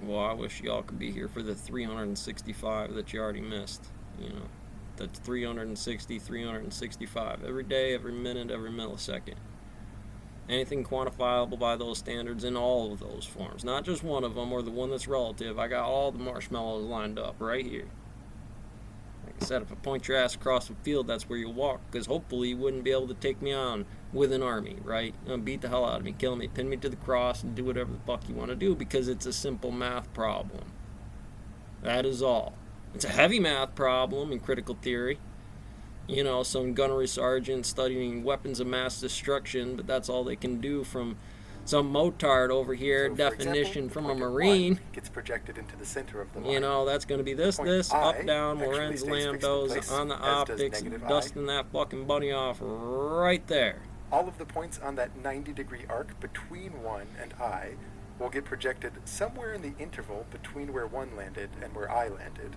Well, I wish y'all could be here for the 365 that you already missed. You know, that's 360, 365. Every day, every minute, every millisecond. Anything quantifiable by those standards in all of those forms. Not just one of them or the one that's relative. I got all the marshmallows lined up right here. Like I said, if I point your ass across the field, that's where you'll walk. Because hopefully you wouldn't be able to take me on with an army, right? Beat the hell out of me, kill me, pin me to the cross, and do whatever the fuck you want to do because it's a simple math problem. That is all. It's a heavy math problem in critical theory. You know, some gunnery sergeant studying weapons of mass destruction, but that's all they can do from some motard over here, So, definition example, from the a point at Marine. 1 gets projected into the center of the line. You know, that's going to be this, Point this, I up, down, actually Lorenz stays fixed in place, Lambdos, on the as does optics, negative I. dusting that fucking bunny off right there. All of the points on that 90-degree arc between 1 and I will get projected somewhere in the interval between where 1 landed and where I landed.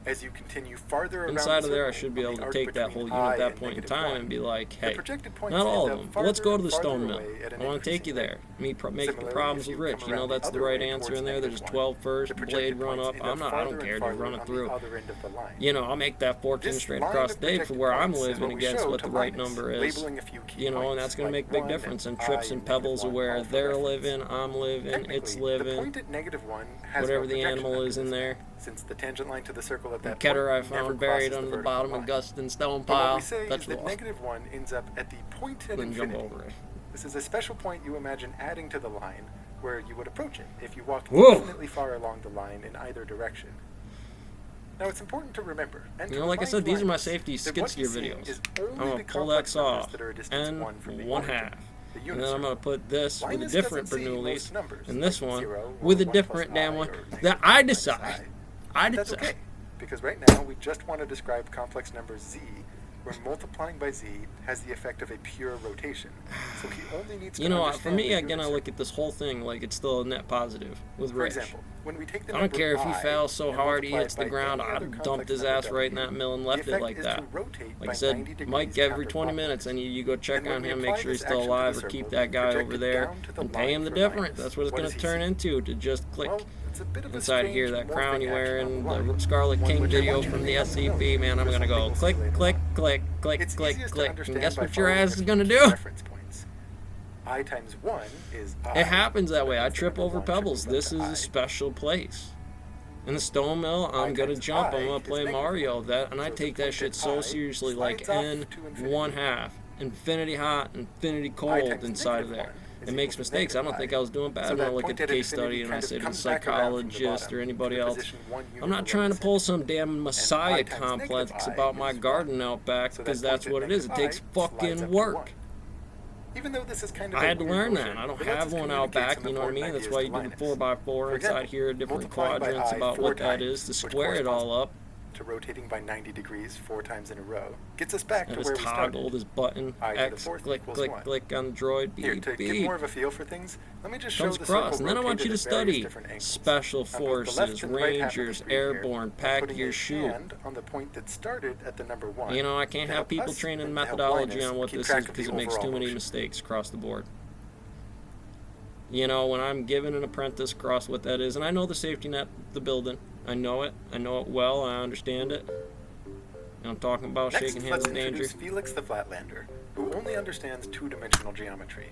As you continue farther around Inside the of there, I circle should be on able the to arc take that between whole unit at I that point in and time -1, and be like, the hey, projected points not all end of up them, but let's farther go to and the stone farther mill. away at an I want to take you increasing there. Me making Similarly, problems if with you Rich. come You know, around the that's the other right way answer towards in there. There's -1, 12 first, the blade projected run points up. end I don't farther care, and dude. Run farther it on through. the other end of the line. You know, I'll make that 14 This straight line across of the day for projected where I'm points is living what we against show what to the right Linus, number is. labeling a few key You know, and points, that's going to like make big 1 difference. And and trips I and and pebbles of -1, where all for they're reference. living, I'm living, it's Technically, the living. point at -1 has Whatever no the projection animal under is in this there. map, since the tangent line to the circle at The that Keter I point never found buried crosses under the vertical bottom of line. Guston stone But what pile. we say That's is that lost. -1 ends up at the point at Couldn't jump infinity. over it. This is a special point you imagine adding to the line where you would approach it if you walked Whoa! infinitely far along the line in either direction. Now it's important to remember, and You to know, like I remind said, these are my Linus safety that skid what steer he's seeing videos. is I'm only going the to pull complex that numbers off that are a distance and 1 from the 1/2. origin, the And unit then I'm going circle. to put this with a Linus different doesn't see Bernoulli's most numbers, and this like one 0 or with a 1 different plus damn I one or that negative I 1 minus decide. I. I That's decide. okay, because right now we just want to describe complex number z, where multiplying by z has the effect of a pure rotation. So he only needs to You know, understand for me, the again, I unit look at this whole thing like it's still a net positive with For Rich. example, when we take the I don't number care if he I fails so and hard he multiply hits it the by ground. any I'd other have dumped complex his number ass right in W, that mill and the left it effect like is that. to rotate Like I by said, 90 degrees Mike, every 20 counterclockwise. minutes, I need you to go check And when on we him, make apply sure he's this still action to the alive, or circle, keep that guy project over it there down to the and pay line him the for difference. Linus. That's what it's What going does to he turn see? into, to just click Well, it's a bit of a inside of here, strange that crown you morphing wear action in on the the line, Scarlet one King which I video want you to from the become SCP, familiar man. I'm with going to something go we'll see click, later click, on. click, click, It's click, easiest to click. And understand guess by what your following ass a is few going to key do? reference points. I times 1 is I. It happens that way. I means the trip number over 1 should pebbles. move up This to is I. a special place. In the stone mill, I'm gonna times jump. I I'm gonna is play negative Mario. 1. That, and I So take the that point shit at so I seriously. Like slides off N to infinity. 1/2, infinity hot, infinity I cold times inside of negative there. 1 is It makes equal to mistakes. I don't negative think I. I was doing bad So when I that look at point the at case infinity study and I kind of say to the comes back around from the psychologist bottom or anybody to a else, position 1 unit I'm not below trying the to pull center. some damn Messiah I times complex negative I about my is 1. garden out back, So that because point that's at what it is. It negative takes I slides fucking up to work. 1. Even though this is kind of I a had to weird learn motion, that. I don't it lets have us one out communicate back, some you know what I important mean? That's ideas why to you do Linus. the 4x4 For inside example, here, different multiplying by quadrants I about 4 what that times, is, to which square it corresponds all up. to rotating by 90 degrees 4 times in a row, gets us back I to just where we started. toggled his button, I to the X, 4th click, equals click, 1. click on the droid, Here, beep, to get beep. more of a feel for things, let me just show Comes the across, circle and then I want you rotated to at various study different angles. Special On both the Forces, left and the right half of the Rangers, screen here, Airborne, I'm pack putting your a shoe. hand on the point that started at the number 1. You know, I can't to have help people us training and to help methodology Linus on what keep this track is of because the it makes overall too many motion. mistakes across the board. You know, when I'm giving an apprentice across what that is, and I know the safety net, the building, I know it well, I understand it. And I'm talking about Next, shaking hands let's in danger. introduce Felix the Flatlander, who only understands two-dimensional geometry.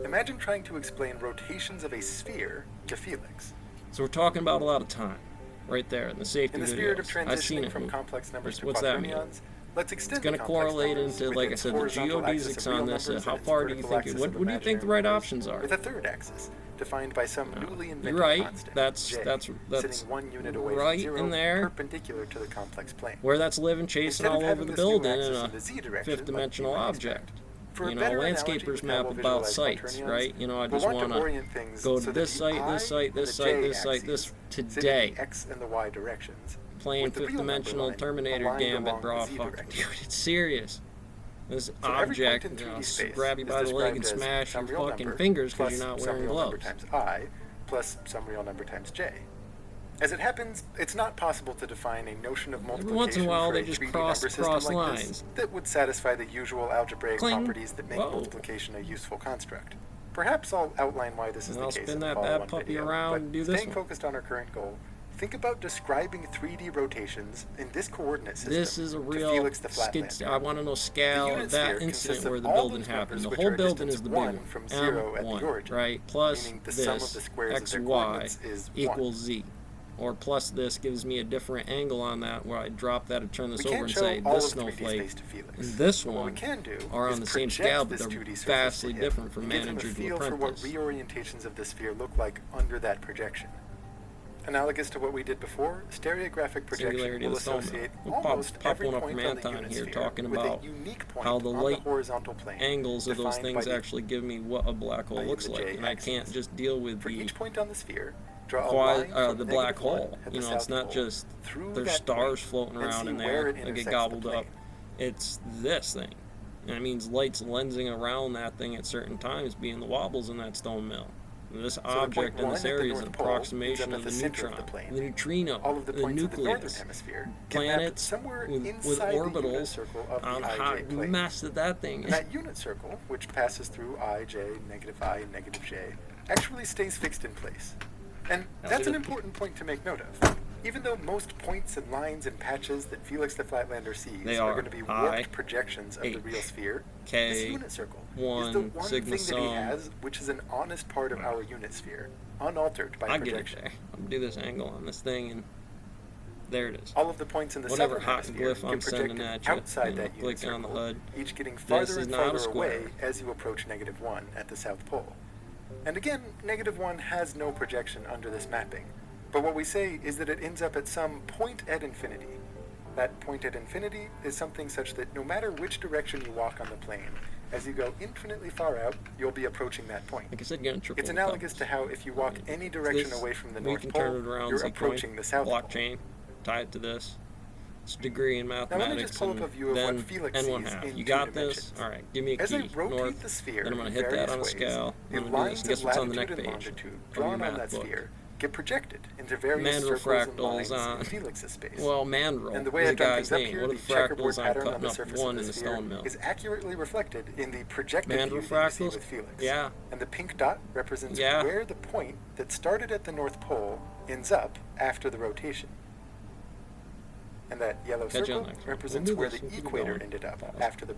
Imagine trying to explain rotations of a sphere to Felix. So we're talking about a lot of time, right there, in the safety In the videos. spirit of I've seen transitioning it. from complex numbers to What's that mean? quaternions, let's extend It's going the to complex correlate numbers into, with like I its said, the horizontal axis geodesics of real on this. numbers How and its far do you vertical think axis what of do you think the imaginary right numbers, options are? with a third axis, defined by some newly invented You're right. constant, That's J, that's sitting 1 unit away right from 0, in there. perpendicular to the complex plane. Where that's living chasing Instead of all over having the this new building in axis a in the z direction, fifth like dimensional you might object. expect. For a You know, better analogy landscapers with how map we'll about visualize sites, quaternions, right? You know, I we'll just want want to orient things go so to that this the site, I this site, and this the site, J this site, this axes sit in today. the x and the y directions. Playing with the fifth real number dimensional line Terminator aligned Gambit, along bro. the z Fuck, direction. dude, it's serious. This So every point object, in 3D space grab you is by the leg and described as smash some your real fucking number fingers because plus you're not some wearing real number gloves. times I plus some real number times j. As it happens, it's not possible to define a notion of multiplication once in a while, for they a just 3D cross number system like lines. this that would satify the usual algebraic Cling. properties that make Whoa. multiplication a useful construct. Perhaps I'll outline why this is And the I'll case spin in the that follow-on bad puppy video, around but and do this staying one. focused on our current goal, think about describing 3D rotations in this coordinate system This is a to real Felix the skid. Flatlander. I want to know The scale unit of sphere that consists incident of where the all building those happened. numbers The which whole are a building distance is the of big 1 one. from 0 at the M1, origin, right? Plus meaning the sum of the this squares of their xy coordinates is 1. equals z. Or plus this gives me a different angle on that where I drop that or turn this We over can't and show say all this of 3D snowflake space to Felix. and this But what we one can do are is on the same project scale, but this they're 2D surface vastly to him different from and give him a manager to feel for what apprentice. reorientations of the sphere look like under that projection. Analogous to what we did before, stereographic projection Singularity of will the stone associate mill. We'll almost pop every one up point from on the Anton unit here sphere talking with about a unique point how the on the light horizontal plane angles of those defined things by the actually give me what a black hole i.e. looks the like, and I can't J-axis. just deal with For the each point on the sphere, draw a line from the black -1 hole. at You the know, it's South not Pole just through there's that stars point floating and around see in where there it that get intersects the gobbled up. plane. It's this thing. And it means light's lensing around that thing at certain times, being the wobbles in that stone mill. And this So the object point in 1 this at the area is North an Pole approximation ends up of at the the center of neutron, the plane. the neutrino, All of the points of the northern nucleus, hemisphere get mapped planets somewhere with inside the unit orbitals circle of the on IJ how plane. mess that thing And is. that unit circle, which passes through I, J, negative I, and negative J, actually stays fixed in place. And that's an important point to make note of. Even though most points and lines and patches that Felix the Flatlander sees They are are going to be I, warped projections of the H, real sphere, K, this unit circle is the 1, one sigma thing that he sum. has, which is an honest part of our unit sphere, unaltered by I get it projection. there. I'm gonna do this angle on this thing, and there it is. All of the points in the Whatever southern hot hemisphere glyph I'm get sending projected at you, outside you know, that unit click on the circle, HUD. each getting This farther is and not a farther square. away as you approach -1 at the South Pole. And again, -1 has no projection under this mapping, but what we say is that it ends up at some point at infinity. That point at infinity is something such that no matter which direction you walk on the plane, as you go infinitely far out, you'll be approaching that point. Like I said, you're gonna triple It's the analogous compass. to how if you walk any direction This, away from the we North can Pole, turn it around, you're Z approaching coin, the South Pole. blockchain, tie it to this. It's a degree in Now mathematics, let me just pull up a view of and what then Felix n1 sees half. in You 2 got dimensions. this? All right, give me a As key. I rotate North. the sphere Then I'm gonna in hit that various on a ways, scale. the I'm gonna do this. lines And guess of what's on the latitude next and page? longitude of your drawn on math that book. sphere get projected into various Mandrel circles and fractals lines on. in Felix's space. Well, Mandrel And the way is a I've drawn guy's things up name. here, What the are the checkerboard fractals I'm pattern on cutting the up surface one of in the the sphere stone mill? is accurately reflected in the projected Mandrel view that you see fractals? with Felix. Yeah. And the pink dot represents Yeah. where the point that started at the North Pole ends up after the rotation. And that yellow Catch you on circle the next one. represents We'll do where this. the We'll keep equator going. ended up Pause. after the